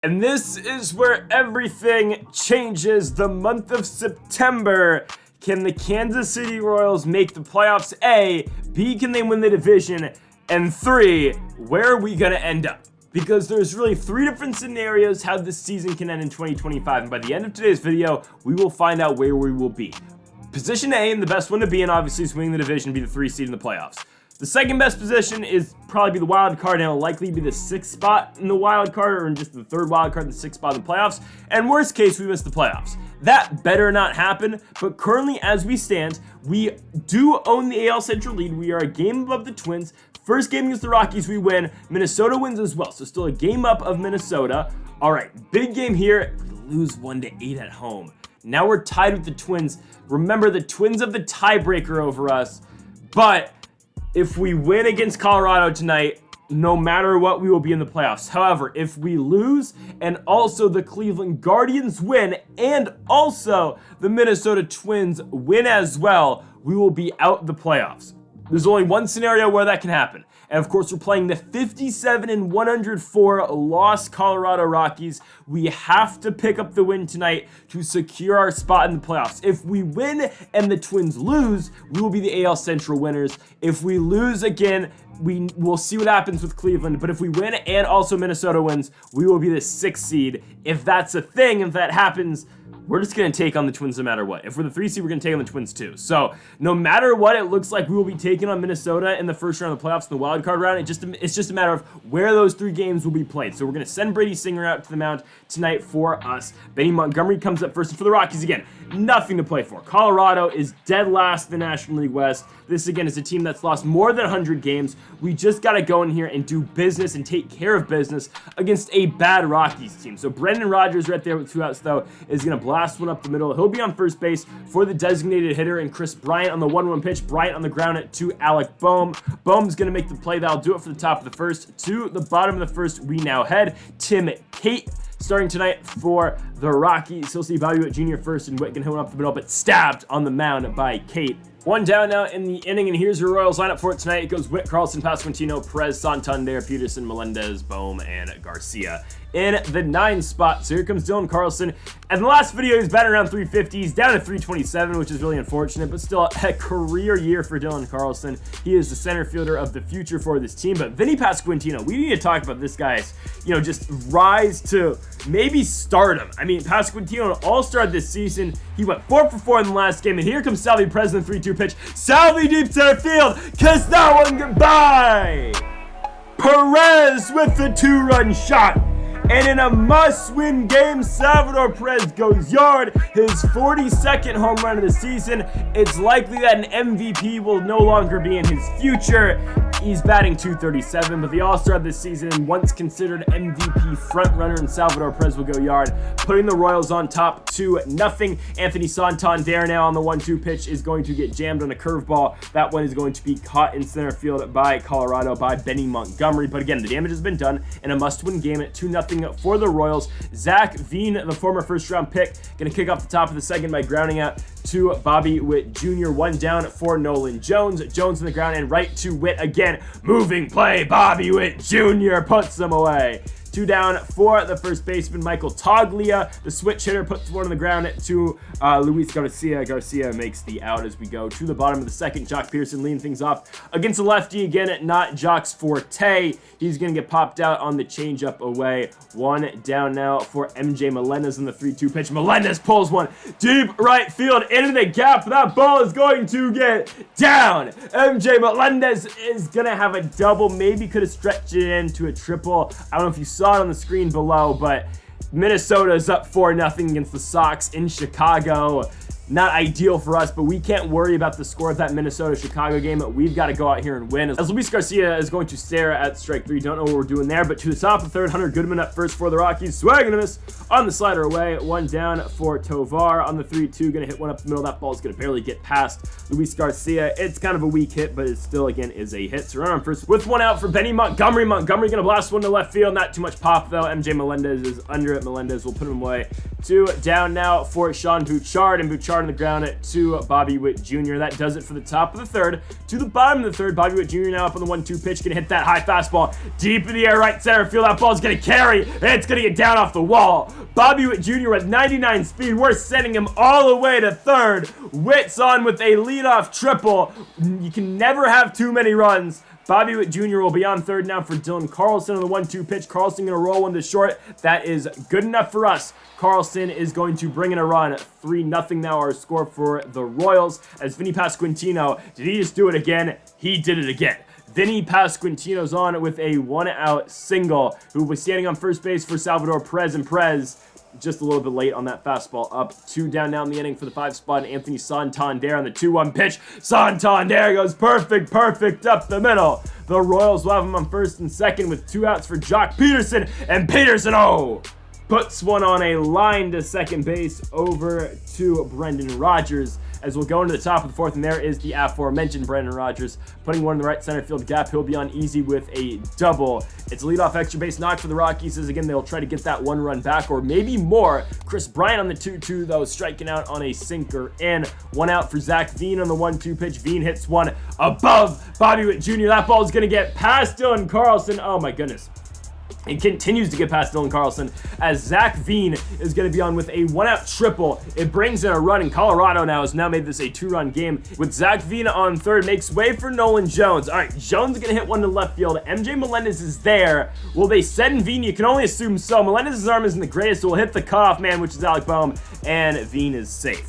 And this is where everything changes. The month of September. Can the Kansas City Royals make the playoffs? A. B. Can they win the division? And 3. Where are we going to end up? Because there's really 3 different scenarios how this season can end in 2025. And by the end of today's video, we will find out where we will be. Position A, and the best one to be in, obviously, is winning the division, be the 3 seed in the playoffs. The second best position is probably be the wild card, and it'll likely be the 6th spot in the wild card, or in just the 3rd wild card in the 6th spot in the playoffs. And worst case, we miss the playoffs. That better not happen, but currently as we stand, we do own the AL Central lead. We are a game above the Twins. First game against the Rockies, we win. Minnesota wins as well, so still a game up of Minnesota. All right, big game here. We lose 1-8 at home. Now we're tied with the Twins. Remember, the Twins have the tiebreaker over us, but if we win against Colorado tonight, no matter what, we will be in the playoffs. However, if we lose and also the Cleveland Guardians win and also the Minnesota Twins win as well, we will be out the playoffs. There's only one scenario where that can happen. And of course, we're playing the 57-104 lost Colorado Rockies. We have to pick up the win tonight to secure our spot in the playoffs. If we win and the Twins lose, we will be the AL Central winners. If we lose again, we will see what happens with Cleveland. But if we win and also Minnesota wins, we will be the 6th seed. If that's a thing, if that happens, we're just going to take on the Twins no matter what. If we're the 3 seed, we're going to take on the Twins too. So no matter what, it looks like we will be taking on Minnesota in the first round of the playoffs in the wild card round. It's just a matter of where those 3 games will be played. So we're going to send Brady Singer out to the mound tonight for us. Benny Montgomery comes up first. And for the Rockies, again, nothing to play for. Colorado is dead last in the National League West. This, again, is a team that's lost more than 100 games. We just got to go in here and do business and take care of business against a bad Rockies team. So Brendan Rodgers right there with 2 outs, though, is going to blast one up the middle. He'll be on first base for the designated hitter, and Chris Bryant on the 1-1 pitch. Bryant on the ground to Alec Bohm. Bohm's going to make the play. That'll do it for the top of the first. To the bottom of the first, we now head. Tim Cate starting tonight for the Rockies. He'll see Bobby Witt Jr. first, and Witt can hit one up the middle, but stabbed on the mound by Cate. 1 down now in the inning, and here's your Royals lineup for it tonight. It goes Witt, Carlson, Pasquantino, Perez, Santander, Peterson, Melendez, Bohm, and Garcia in the 9 spot. So here comes Dylan Carlson. And the last video, he's batting around 350. He's down to 327, which is really unfortunate, but still a career year for Dylan Carlson. He is the center fielder of the future for this team. But Vinny Pasquantino, we need to talk about this guy's, just rise to maybe stardom. I mean, Pasquantino, an all-star this season. He went 4 for 4 in the last game, and here comes Salvi Perez in the 3-2 pitch. Salvi deep center field. Kiss that one goodbye. Perez with the 2-run shot. And in a must-win game, Salvador Perez goes yard, his 42nd home run of the season. It's likely that an MVP will no longer be in his future. He's batting .237, but the All-Star this season, once considered MVP frontrunner, and Salvador Perez will go yard, putting the Royals on top 2-0. Anthony Santander now on the 1-2 pitch is going to get jammed on a curveball. That one is going to be caught in center field by Colorado by Benny Montgomery. But again, the damage has been done in a must-win game at 2-0 for the Royals. Zach Veen, the former first-round pick, going to kick off the top of the second by grounding out to Bobby Witt Jr. 1 down for Nolan Jones. Jones on the ground and right to Witt again. Moving play, Bobby Witt Jr. puts them away. 2 down for the first baseman, Michael Toglia. The switch hitter puts one on the ground to Luis Garcia. Garcia makes the out as we go to the bottom of the second. Jock Pearson leading things off against the lefty again, not Jock's forte. He's going to get popped out on the changeup away. 1 down now for MJ Melendez in the 3-2 pitch. Melendez pulls one deep right field into the gap. That ball is going to get down. MJ Melendez is going to have a double. Maybe could have stretched it into a triple. I don't know if you saw it on the screen below, but Minnesota is up 4-0 against the Sox in Chicago. Not ideal for us, but we can't worry about the score of that Minnesota-Chicago game. We've got to go out here and win. As Luis Garcia is going to stare at strike 3. Don't know what we're doing there, but to the top of the third, Hunter Goodman up first for the Rockies. Swinging a miss on the slider away. 1 down for Tovar on the 3-2. Going to hit one up the middle. That ball's going to barely get past Luis Garcia. It's kind of a weak hit, but it still, again, is a hit. So run on first with 1 out for Benny Montgomery. Montgomery going to blast one to left field. Not too much pop, though. MJ Melendez is under it. Melendez will put him away. 2 down now for Sean Bouchard, and Bouchard hard on the ground to Bobby Witt Jr. That does it for the top of the third. To the bottom of the third, Bobby Witt Jr. now up on the 1-2 pitch, gonna hit that high fastball deep in the air, right center field. That ball's gonna carry, and it's gonna get down off the wall. Bobby Witt Jr. with 99 speed, we're sending him all the way to third. Witt's on with a leadoff triple. You can never have too many runs. Bobby Witt Jr. will be on third now for Dylan Carlson on the 1-2 pitch. Carlson going to roll one to short. That is good enough for us. Carlson is going to bring in a run. 3-0 now our score for the Royals. As Vinny Pasquantino, did he just do it again? He did it again. Vinny Pasquantino's on with a 1-out single, who was standing on first base for Salvador Perez, and Perez just a little bit late on that fastball. Up 2 down now in the inning for the 5 spot. Anthony Santander on the 2-1 pitch. Santander goes perfect up the middle. The Royals will have him on first and second with 2 outs for Jock Peterson. And Peterson, puts one on a line to second base over to Brendan Rodgers. As we'll go into the top of the fourth, and there is the aforementioned Brendan Rodgers putting one in the right center field gap. He'll be on easy with a double. It's a leadoff extra base knock for the Rockies, as again they'll try to get that 1 run back or maybe more. Chris Bryant on the 2-2 though, striking out on a sinker in. 1 out for Zach Veen on the 1-2 pitch. Veen hits one above Bobby Witt Jr. That ball is going to get past Dylan Carlson. Oh my goodness. It continues to get past Dylan Carlson as Zach Veen is going to be on with a 1-out triple. It brings in a run, and Colorado has now made this a 2-run game. With Zach Veen on third, makes way for Nolan Jones. All right, Jones is going to hit one to left field. MJ Melendez is there. Will they send Veen? You can only assume so. Melendez's arm isn't the greatest, so we'll hit the cutoff man, which is Alec Boehm, and Veen is safe.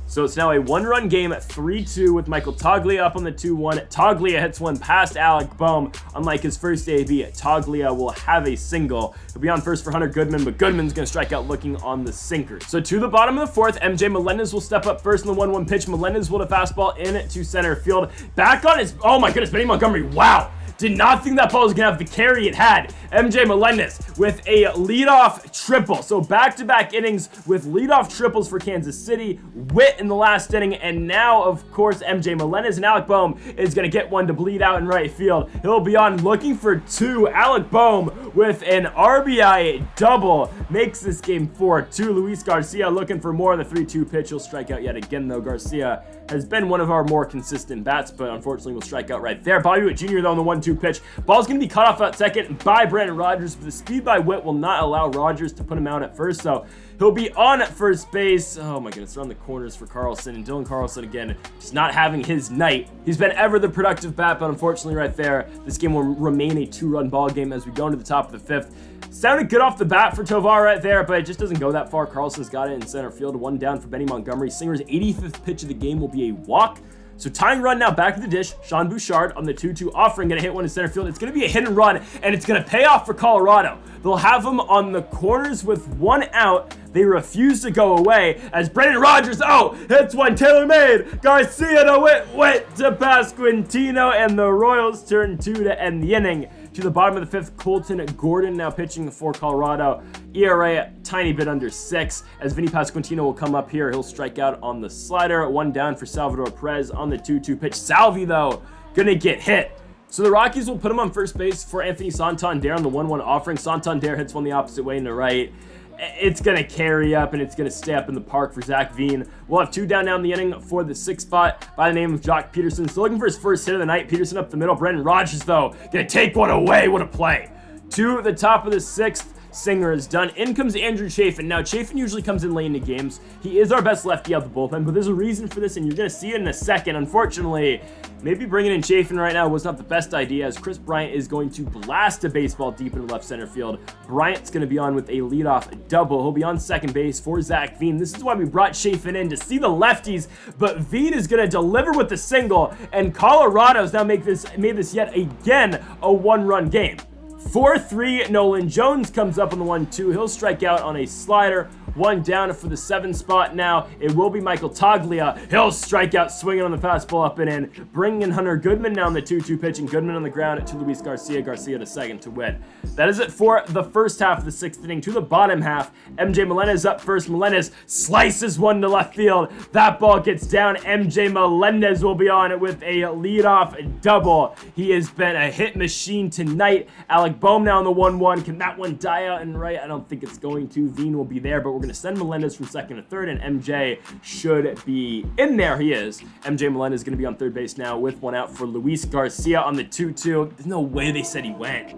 So it's now a 1-run game at 3-2 with Michael Toglia up on the 2-1. Toglia hits one past Alec Boehm. Unlike his first AB, Toglia will have a single. He'll be on first for Hunter Goodman, but Goodman's going to strike out looking on the sinker. So to the bottom of the fourth, MJ Melendez will step up first in the 1-1 pitch. Melendez will hit a fastball in to center field. Back on his, oh my goodness, Benny Montgomery, wow. Did not think that ball was going to have the carry it had. MJ Melendez with a leadoff triple. So back-to-back innings with leadoff triples for Kansas City. Witt in the last inning. And now, of course, MJ Melendez and Alec Boehm is going to get one to bleed out in right field. He'll be on looking for 2. Alec Boehm with an RBI double makes this game 4-2. Luis Garcia looking for more on the 3-2 pitch. He'll strike out yet again, though. Garcia has been one of our more consistent bats, but unfortunately will strike out right there. Bobby Witt Jr. though on the 1-2 pitch. Ball's going to be cut off at second by Brandon Rodgers, but the speed by Witt will not allow Rodgers to put him out at first, so he'll be on at first base. Oh my goodness, around the corners for Carlson, and Dylan Carlson again just not having his night. He's been ever the productive bat, but unfortunately right there, this game will remain a 2-run ball game as we go into the top of the fifth. Sounded good off the bat for Tovar right there, but it just doesn't go that far. Carlson's got it in center field. 1 down for Benny Montgomery. Singer's 85th pitch of the game will be a walk. So tying run now back to the dish. Sean Bouchard on the 2-2 offering, going to hit one in center field. It's going to be a hit and run, and it's going to pay off for Colorado. They'll have him on the corners with 1 out. They refuse to go away as Brendan Rodgers, hits one tailor-made. Garcia to Witt to Pasquantino, and the Royals turn 2 to end the inning. To the bottom of the fifth, Colton Gordon now pitching for Colorado. ERA a tiny bit under 6 as Vinny Pasquantino will come up here. He'll strike out on the slider. 1 down for Salvador Perez on the 2-2 pitch. Salvi, though, gonna get hit. So the Rockies will put him on first base for Anthony Santander on the 1-1 offering. Santander hits one the opposite way in the right. It's going to carry up, and it's going to stay up in the park for Zach Veen. We'll have 2 down now in the inning for the 6th spot by the name of Jock Peterson. Still looking for his first hit of the night. Peterson up the middle. Brendan Rodgers, though, going to take one away. What a play. To the top of the 6th. Singer is done. In comes Andrew Chafin. Now, Chafin usually comes in late in the games. He is our best lefty out of the bullpen, but there's a reason for this, and you're going to see it in a second. Unfortunately, maybe bringing in Chafin right now was not the best idea, as Chris Bryant is going to blast a baseball deep into left center field. Bryant's going to be on with a leadoff double. He'll be on second base for Zach Veen. This is why we brought Chafin in, to see the lefties, but Veen is going to deliver with the single, and Colorado's now made this yet again a 1-run game. 4-3, Nolan Jones comes up on the 1-2. He'll strike out on a slider. 1 down for the 7th spot now. It will be Michael Toglia. He'll strike out swinging on the fastball up and in. Bringing in Hunter Goodman now on the 2-2 pitch, and Goodman on the ground to Luis Garcia. Garcia to second to win. That is it for the first half of the 6th inning. To the bottom half, MJ Melendez up first. Melendez slices one to left field. That ball gets down. MJ Melendez will be on it with a leadoff double. He has been a hit machine tonight. Alec Boehm now on the 1-1. Can that one die out and right? I don't think it's going to. Veen will be there, but we're going to send Melendez from second to third, and MJ should be in there. He is. MJ Melendez is going to be on third base now with one out for Luis Garcia on the 2-2. There's no way they said he went.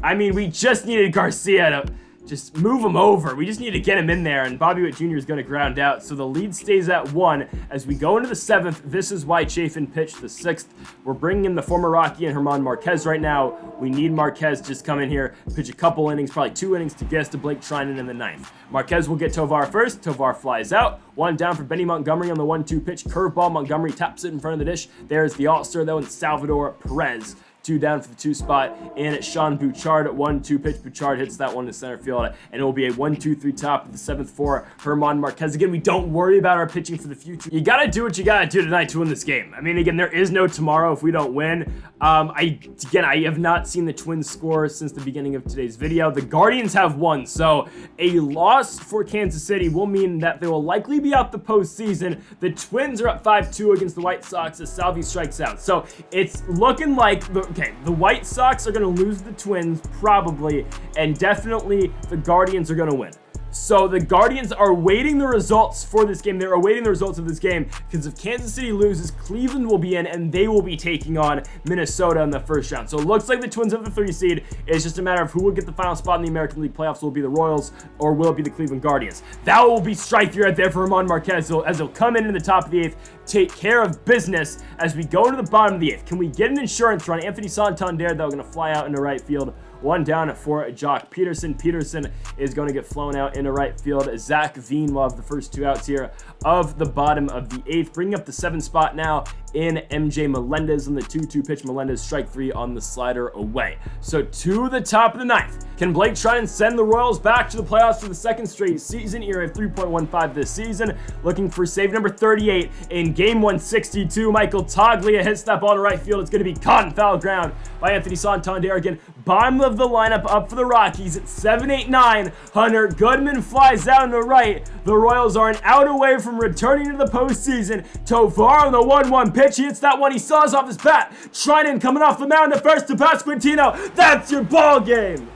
I mean, we just needed Garcia to just move him over. We just need to get him in there, and Bobby Witt Jr. is going to ground out. So the lead stays at 1 as we go into the 7th. This is why Chafin pitched the 6th. We're bringing in the former Rocky and Herman Marquez right now. We need Marquez just come in here, pitch a couple innings, probably 2 innings to get us to Blake Treinen in the 9th. Marquez will get Tovar first. Tovar flies out. 1 down for Benny Montgomery on the 1-2 pitch. Curveball. Montgomery taps it in front of the dish. There's the All-Star, though, and Salvador Perez. 2 down for the 2 spot in Sean Bouchard at 1-2 pitch. Bouchard hits that one to center field, and it will be a 1-2-3 top of the 7th for Herman Marquez. Again, we don't worry about our pitching for the future. You gotta do what you gotta do tonight to win this game. I mean, again, there is no tomorrow if we don't win. I have not seen the Twins score since the beginning of today's video. The Guardians have won, so a loss for Kansas City will mean that they will likely be out the postseason. The Twins are up 5-2 against the White Sox as Salvi strikes out. So it's looking like the White Sox are going to lose the Twins, probably, and definitely the Guardians are going to win. So the Guardians are waiting the results for this game. They're awaiting the results of this game because if Kansas City loses, Cleveland will be in, and they will be taking on Minnesota in the first round. So it looks like the Twins have the 3 seed. It's just a matter of who will get the final spot in the American League playoffs. Will it be the Royals or will it be the Cleveland Guardians? That will be strife right there for Herman Marquez as he'll come in the top of the 8th, take care of business as we go into the bottom of the 8th. Can we get an insurance run? Anthony Santander, though, going to fly out into right field. 1 down for Jock Peterson. Peterson is going to get flown out into right field. Zach Veen will have the first 2 outs here of the bottom of the 8th. Bringing up the 7th spot now in MJ Melendez on the 2-2 pitch. Melendez strike 3 on the slider away. So to the top of the 9th. Can Blake Treinen send the Royals back to the playoffs for the 2nd straight season? ERA of 3.15 this season. Looking for save number 38 in game 162. Michael Toglia hits that ball to right field. It's going to be caught in foul ground by Anthony Santander again. Bottom of the lineup up for the Rockies at 7-8-9. Hunter Goodman flies down to right. The Royals are an out away from returning to the postseason. Tovar on the 1-1 pitch. He hits that one. He saws off his bat. Treinen coming off the mound at first to Pasquantino. That's your ball game.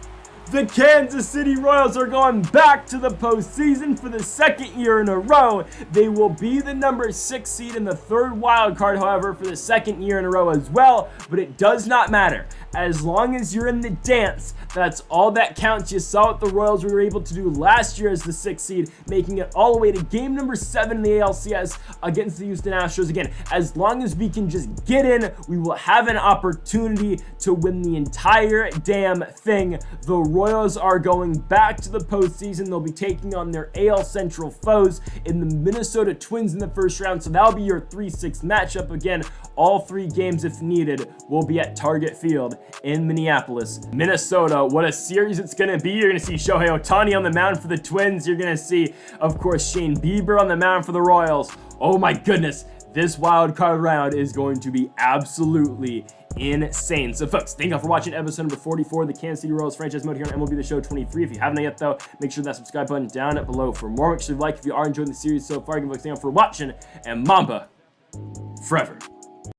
The Kansas City Royals are going back to the postseason for the 2nd year in a row. They will be the number 6 seed in the 3rd wild card, however, for the 2nd year in a row as well. But it does not matter. As long as you're in the dance, that's all that counts. You saw what the Royals were able to do last year as the 6th seed, making it all the way to game number 7 in the ALCS against the Houston Astros. Again, as long as we can just get in, we will have an opportunity to win the entire damn thing. The Royals are going back to the postseason. They'll be taking on their AL Central foes in the Minnesota Twins in the first round. So that'll be your 3-6 matchup. Again, all 3 games, if needed, will be at Target Field in Minneapolis, Minnesota. What a series it's going to be. You're going to see Shohei Ohtani on the mound for the Twins. You're going to see, of course, Shane Bieber on the mound for the Royals. Oh my goodness. This wild card round is going to be absolutely insane. So folks, thank you all for watching episode number 44 of the Kansas City Royals franchise mode here on MLB The Show 23. If you haven't yet though, make sure that subscribe button down below for more. Make sure to like if you are enjoying the series so far. Thank you for watching, and Mamba forever.